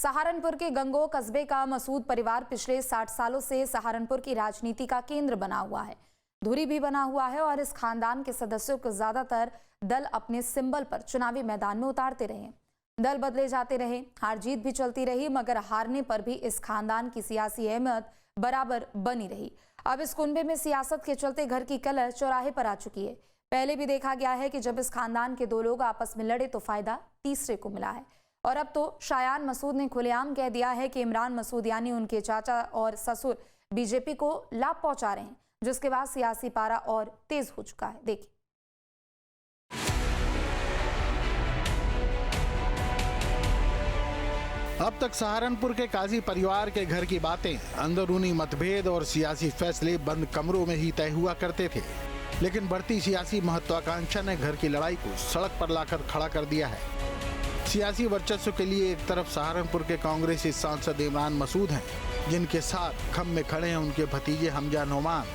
सहारनपुर के गंगोह कस्बे का मसूद परिवार पिछले 60 सालों से सहारनपुर की राजनीति का केंद्र बना हुआ है। धुरी भी बना हुआ है और इस खानदान के सदस्यों को ज्यादातर दल अपने सिंबल पर चुनावी मैदान में उतारते रहे। दल बदले जाते रहे, हार जीत भी चलती रही, मगर हारने पर भी इस खानदान की सियासी अहमियत बराबर बनी रही। अब इस कुनबे में सियासत के चलते घर की कलह चौराहे पर आ चुकी है। पहले भी देखा गया है कि जब इस खानदान के दो लोग आपस में लड़े तो फायदा तीसरे को मिला है। और अब तो शायान मसूद ने खुलेआम कह दिया है कि इमरान मसूद यानी उनके चाचा और ससुर बीजेपी को लाभ पहुंचा रहे हैं, जिसके बाद सियासी पारा और तेज हो चुका है। देखिए। अब तक सहारनपुर के काजी परिवार के घर की बातें अंदरूनी मतभेद और सियासी फैसले बंद कमरों में ही तय हुआ करते थे, लेकिन बढ़ती सियासी महत्वाकांक्षा ने घर की लड़ाई को सड़क पर लाकर खड़ा कर दिया है। सियासी वर्चस्व के लिए एक तरफ सहारनपुर के कांग्रेसी सांसद इमरान मसूद हैं, जिनके साथ खम में खड़े हैं उनके भतीजे हमजा नोमान,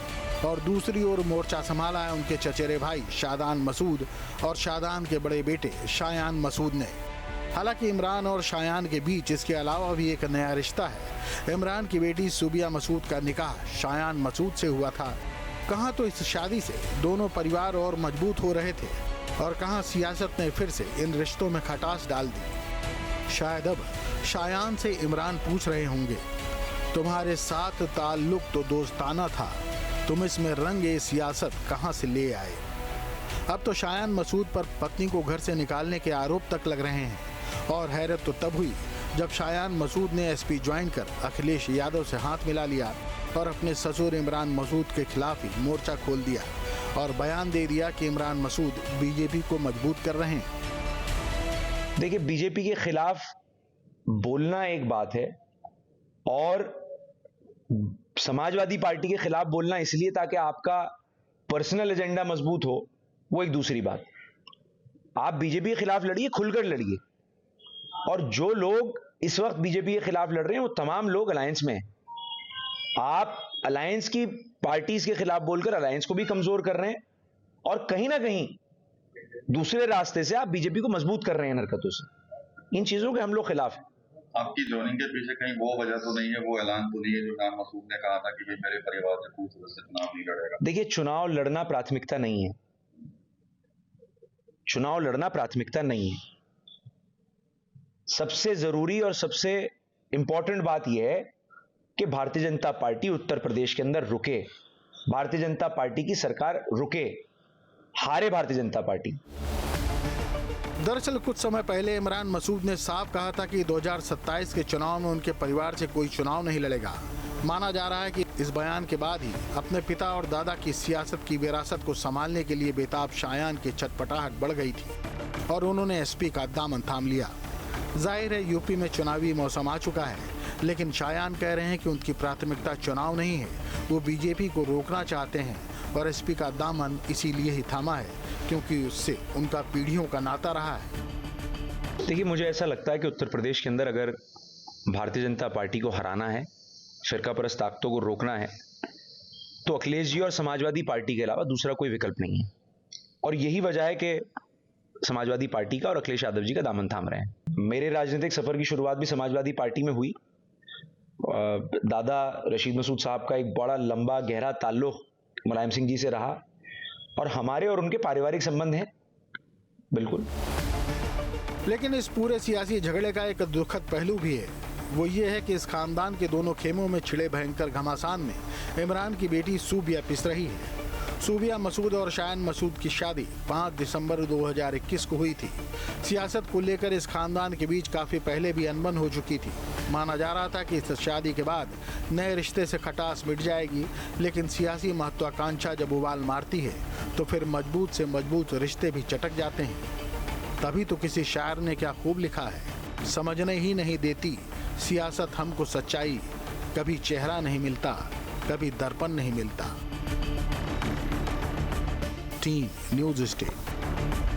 और दूसरी ओर मोर्चा संभाला है उनके चचेरे भाई शादान मसूद और शादान के बड़े बेटे शायान मसूद ने। हालांकि इमरान और शायान के बीच इसके अलावा भी एक नया रिश्ता है। इमरान की बेटी सूबिया मसूद का निकाह शायान मसूद से हुआ था। कहाँ तो इस शादी से दोनों परिवार और मजबूत हो रहे थे और कहाँ सियासत ने फिर से इन रिश्तों में खटास डाल दी। शायद अब शायान से इमरान पूछ रहे होंगे, तुम्हारे साथ ताल्लुक तो दोस्ताना था, तुम इसमें रंगे सियासत कहाँ से ले आए। अब तो शायान मसूद पर पत्नी को घर से निकालने के आरोप तक लग रहे हैं। और हैरत तो तब हुई जब शायान मसूद ने एसपी ज्वाइन कर अखिलेश यादव से हाथ मिला लिया और अपने ससुर इमरान मसूद के खिलाफ ही मोर्चा खोल दिया और बयान दे दिया कि इमरान मसूद बीजेपी को मजबूत कर रहे हैं। देखिए, बीजेपी के खिलाफ बोलना एक बात है और समाजवादी पार्टी के खिलाफ बोलना इसलिए ताकि आपका पर्सनल एजेंडा मजबूत हो, वो एक दूसरी बात। आप बीजेपी के खिलाफ लड़िए, खुलकर लड़िए। और जो लोग इस वक्त बीजेपी के खिलाफ लड़ रहे हैं वो तमाम लोग अलायंस में हैं। आप अलायंस की पार्टीज के खिलाफ बोलकर अलायंस को भी कमजोर कर रहे हैं और कहीं ना कहीं दूसरे रास्ते से आप बीजेपी को मजबूत कर रहे हैं हरकतों से। इन चीजों के हम लोग खिलाफ हैं। आपकी ज्वाइनिंग के पीछे कहीं वो वजह तो नहीं है, वो ऐलान तो नहीं है जो इमरान मसूद ने कहा था कि भाई मेरे परिवार से कोई सदस्य चुनाव नहीं लड़ेगा? देखिए, चुनाव लड़ना प्राथमिकता नहीं है। चुनाव लड़ना प्राथमिकता नहीं है। सबसे जरूरी और सबसे इंपॉर्टेंट बात यह है कि भारतीय जनता पार्टी उत्तर प्रदेश के अंदर रुके, भारतीय जनता पार्टी की सरकार रुके, हारे भारतीय जनता पार्टी। दरअसल कुछ समय पहले इमरान मसूद ने साफ कहा था कि 2027 के चुनाव में उनके परिवार से कोई चुनाव नहीं लड़ेगा। माना जा रहा है कि इस बयान के बाद ही अपने पिता और दादा की सियासत की विरासत को संभालने के लिए बेताब शायान की चटपटाहट बढ़ गई थी और उन्होंने एसपी का दामन थाम लिया। जाहिर है यूपी में चुनावी मौसम आ चुका है, लेकिन शायान कह रहे हैं कि उनकी प्राथमिकता चुनाव नहीं है, वो बीजेपी को रोकना चाहते हैं और एसपी का दामन इसीलिए ही थामा है क्योंकि उससे उनका पीढ़ियों का नाता रहा है। देखिए, मुझे ऐसा लगता है कि उत्तर प्रदेश के अंदर अगर भारतीय जनता पार्टी को हराना है, फिरकापरस्त ताकतों को रोकना है, तो अखिलेश जी और समाजवादी पार्टी के अलावा दूसरा कोई विकल्प नहीं है। और यही वजह है कि समाजवादी पार्टी का और अखिलेश यादव जी का दामन थाम रहे हैं। मेरे राजनीतिक सफर की शुरुआत भी समाजवादी पार्टी में हुई। दादा रशीद मसूद साहब का एक बड़ा लंबा गहरा ताल्लुक मुलायम सिंह जी से रहा और हमारे और उनके पारिवारिक संबंध हैं, बिल्कुल। लेकिन इस पूरे सियासी झगड़े का एक दुखद पहलू भी है। वो ये है कि इस खानदान के दोनों खेमों में छिड़े भयंकर घमासान में इमरान की बेटी सूबिया पिस रही है। सूबिया मसूद और शायान मसूद की शादी 5 दिसंबर 2021 को हुई थी। सियासत को लेकर इस खानदान के बीच काफी पहले भी अनबन हो चुकी थी। माना जा रहा था कि इस शादी के बाद नए रिश्ते से खटास मिट जाएगी, लेकिन सियासी महत्वाकांक्षा जब उबाल मारती है तो फिर मजबूत से मजबूत रिश्ते भी चटक जाते हैं। तभी तो किसी शायर ने क्या खूब लिखा है, समझने ही नहीं देती सियासत हमको सच्चाई, कभी चेहरा नहीं मिलता, कभी दर्पण नहीं मिलता। Team news state.